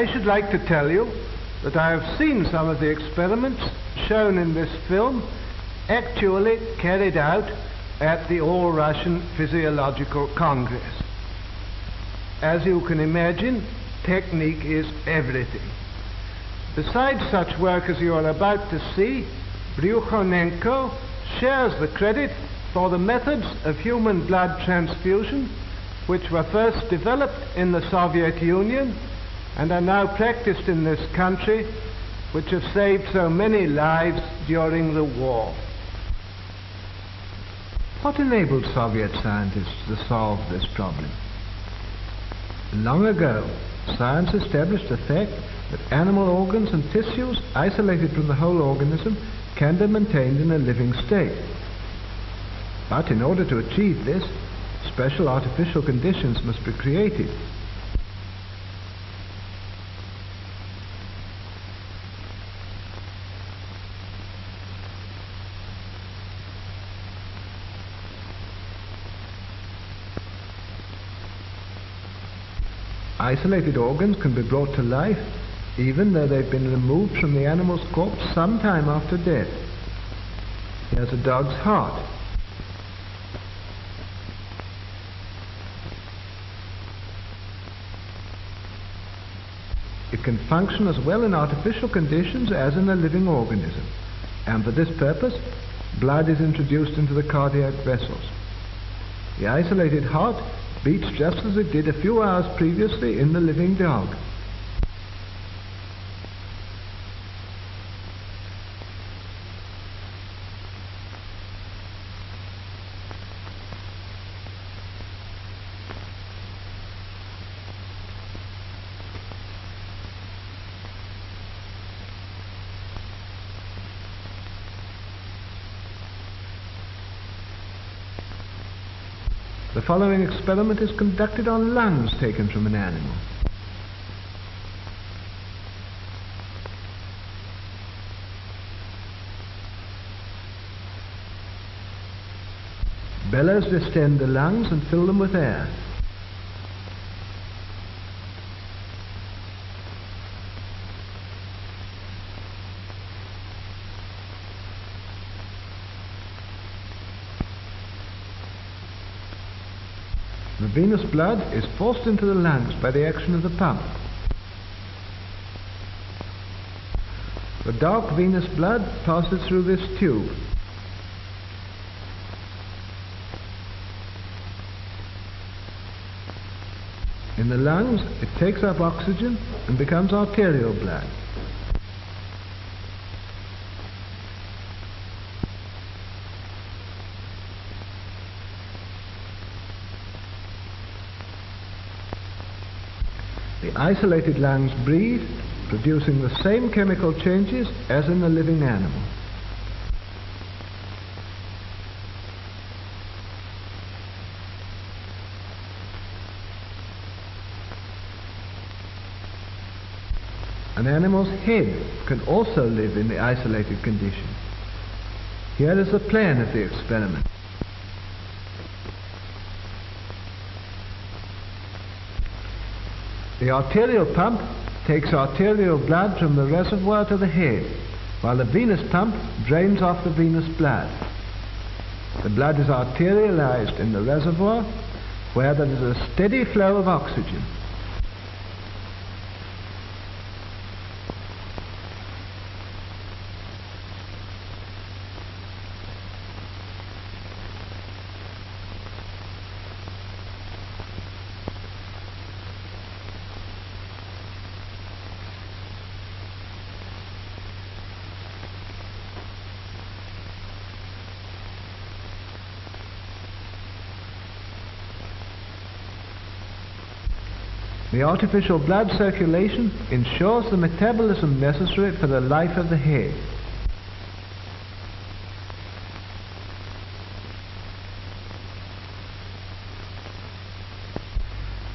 I should like to tell you that I have seen some of the experiments shown in this film actually carried out at the All-Russian Physiological Congress. As you can imagine, technique is everything. Besides such work as you are about to see, Bryukhanenko shares the credit for the methods of human blood transfusion which were first developed in the Soviet Union and are now practiced in this country, which have saved so many lives during the war. What enabled Soviet scientists to solve this problem? Long ago, science established the fact that animal organs and tissues isolated from the whole organism can be maintained in a living state. But in order to achieve this, special artificial conditions must be created. Isolated organs can be brought to life even though they've been removed from the animal's corpse some time after death. Here's a dog's heart. It can function as well in artificial conditions as in a living organism, and for this purpose, blood is introduced into the cardiac vessels. The isolated heart beats just as it did a few hours previously in the living dog. The following experiment is conducted on lungs taken from an animal. Bellows distend the lungs and fill them with air. The venous blood is forced into the lungs by the action of the pump. The dark venous blood passes through this tube. In the lungs, it takes up oxygen and becomes arterial blood. The isolated lungs breathe, producing the same chemical changes as in the living animal. An animal's head can also live in the isolated condition. Here is the plan of the experiment. The arterial pump takes arterial blood from the reservoir to the head, while the venous pump drains off the venous blood. The blood is arterialized in the reservoir, where there is a steady flow of oxygen. The artificial blood circulation ensures the metabolism necessary for the life of the head.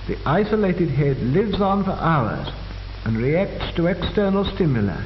The isolated head lives on for hours and reacts to external stimuli.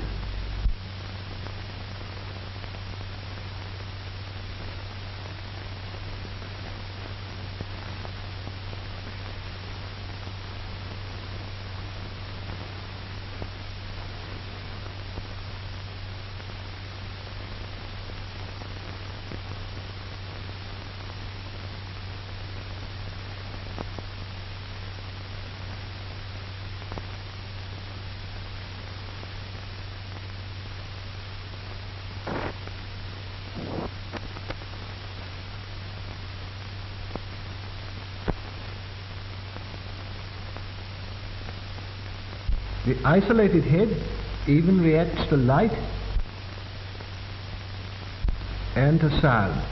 The isolated head even reacts to light and to sound.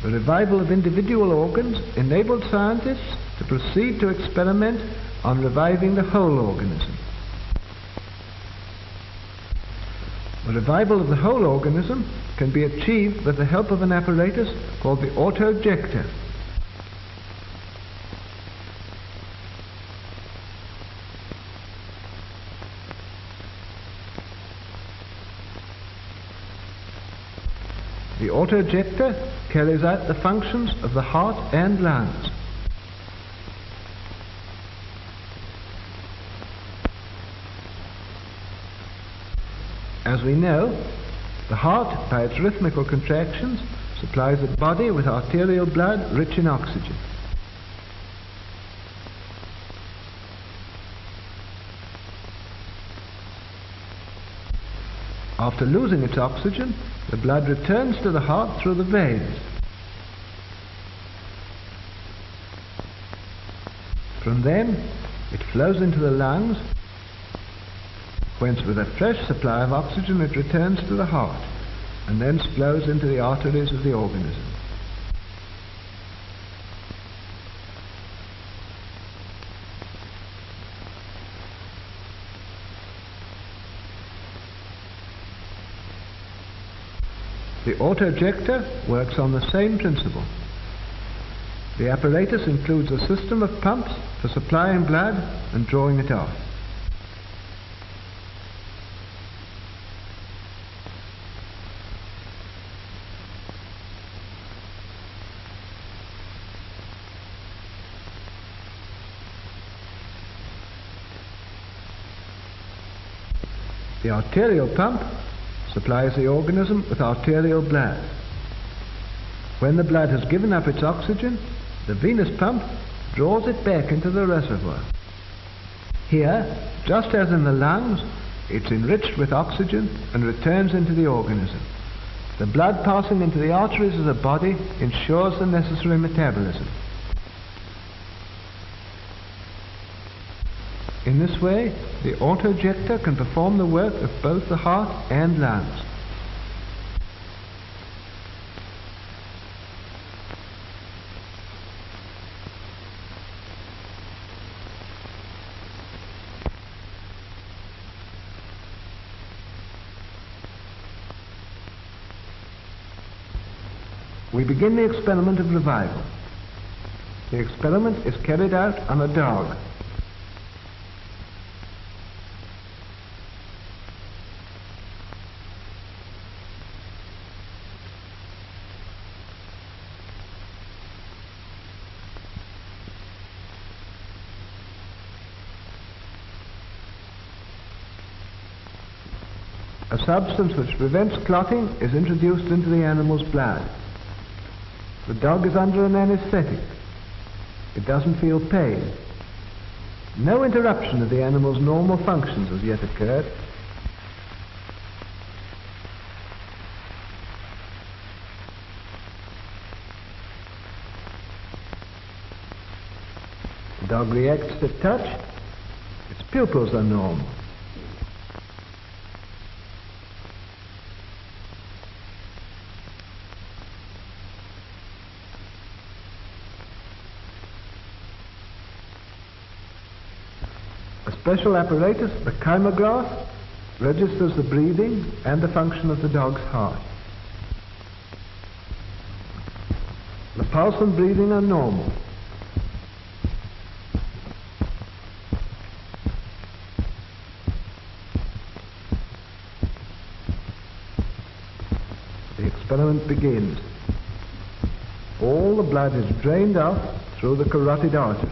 The revival of individual organs enabled scientists to proceed to experiment on reviving the whole organism. The revival of the whole organism can be achieved with the help of an apparatus called the auto-ejector. The auto-ejector carries out the functions of the heart and lungs. As we know, the heart, by its rhythmical contractions, supplies the body with arterial blood rich in oxygen. After losing its oxygen, the blood returns to the heart through the veins. From them, it flows into the lungs, whence with a fresh supply of oxygen it returns to the heart, and thence flows into the arteries of the organism. The auto-ejector works on the same principle. The apparatus includes a system of pumps for supplying blood and drawing it off. The arterial pump supplies the organism with arterial blood. When the blood has given up its oxygen, the venous pump draws it back into the reservoir. Here, just as in the lungs, it's enriched with oxygen and returns into the organism. The blood passing into the arteries of the body ensures the necessary metabolism. In this way, the auto-ejector can perform the work of both the heart and lungs. We begin the experiment of revival. The experiment is carried out on a dog. A substance which prevents clotting is introduced into the animal's blood. The dog is under an anesthetic. It doesn't feel pain. No interruption of the animal's normal functions has yet occurred. The dog reacts to touch. Its pupils are normal. A special apparatus, the kymograph, registers the breathing and the function of the dog's heart. The pulse and breathing are normal. The experiment begins. All the blood is drained off through the carotid artery.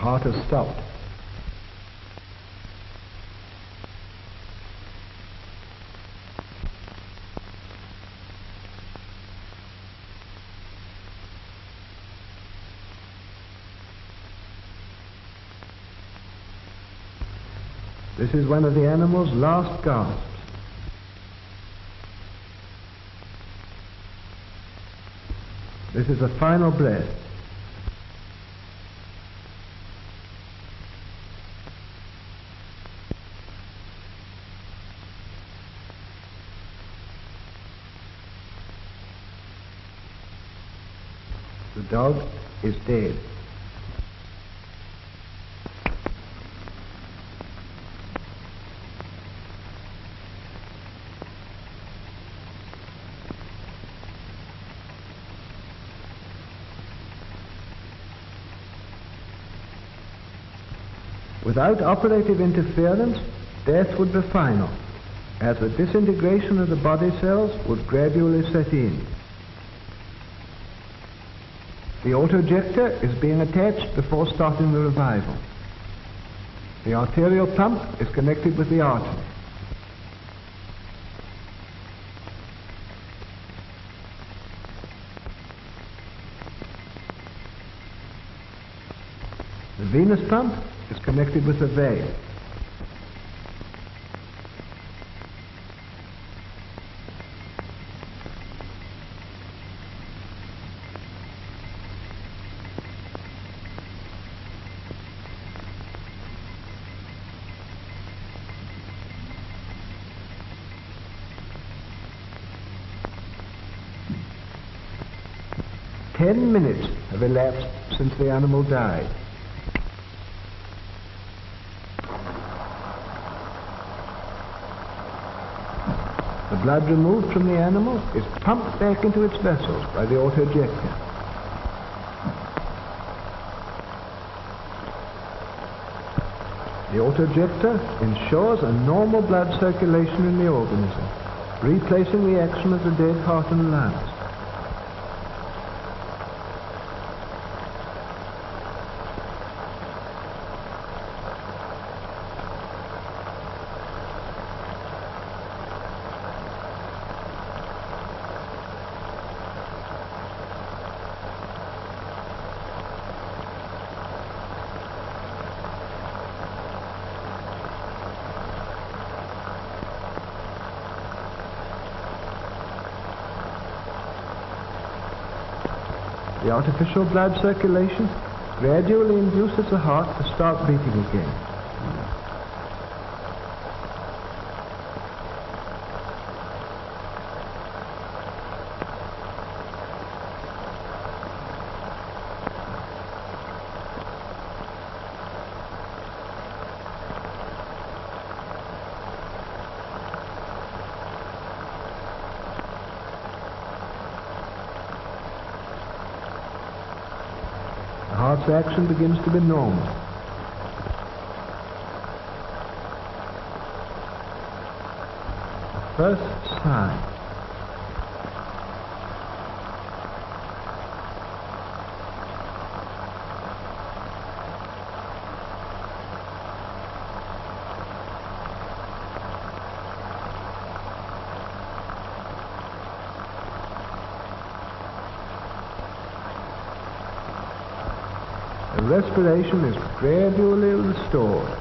heart has stopped. This is one of the animal's last gasps. This is a final breath. The dog is dead. Without operative interference, death would be final, as the disintegration of the body cells would gradually set in. The autojector is being attached before starting the revival. The arterial pump is connected with the artery. The venous pump is connected with the vein. Ten minutes have elapsed since the animal died. The blood removed from the animal is pumped back into its vessels by the autojector. The autojector ensures a normal blood circulation in the organism, replacing the action of the dead heart and lungs. The artificial blood circulation gradually induces the heart to start beating again. The heart's action begins to be normal. First sign. The respiration is gradually restored.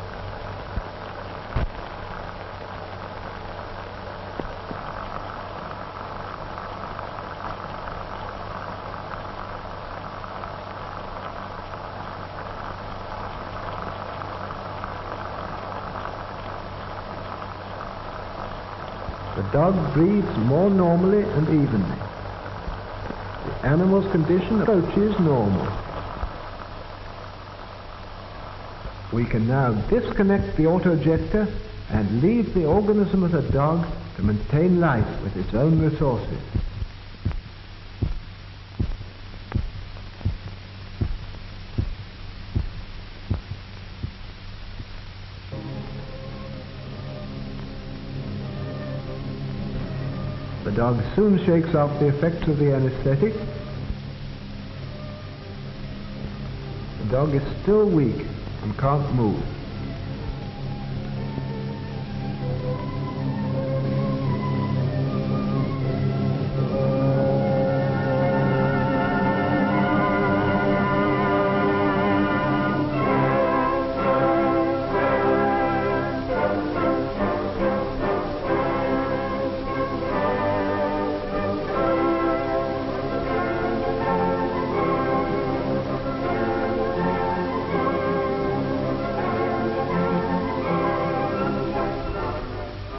The dog breathes more normally and evenly. The animal's condition approaches normal. We can now disconnect the autojector and leave the organism of the dog to maintain life with its own resources. The dog soon shakes off the effects of the anesthetic. The The dog is still weak and can't move.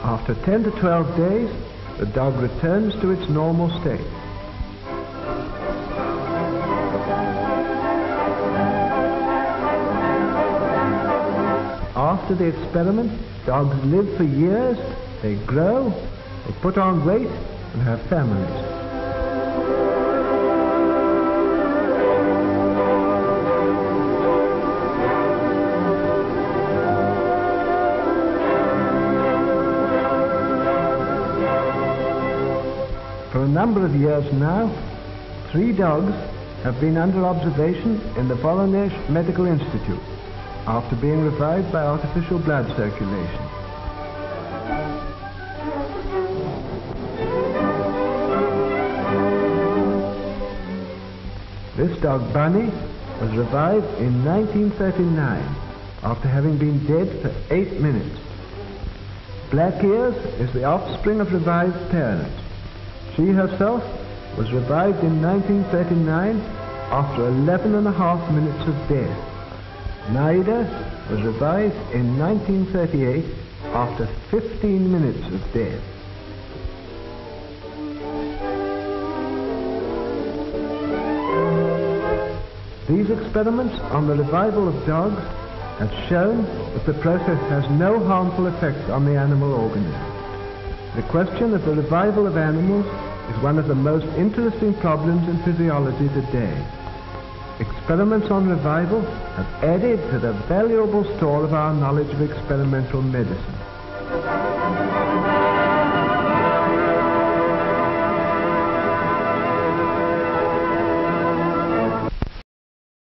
After 10 to 12 days, the dog returns to its normal state. After the experiment, dogs live for years, they grow, they put on weight, and have families. For a number of years now, 3 dogs have been under observation in the Voronezh Medical Institute after being revived by artificial blood circulation. This dog, Bunny, was revived in 1939 after having been dead for 8 minutes. Black Ears is the offspring of revived parents. She herself was revived in 1939 after 11.5 minutes of death. Naida was revived in 1938 after 15 minutes of death. These experiments on the revival of dogs have shown that the process has no harmful effects on the animal organism. The question of the revival of animals is one of the most interesting problems in physiology today. Experiments on revival have added to the valuable store of our knowledge of experimental medicine.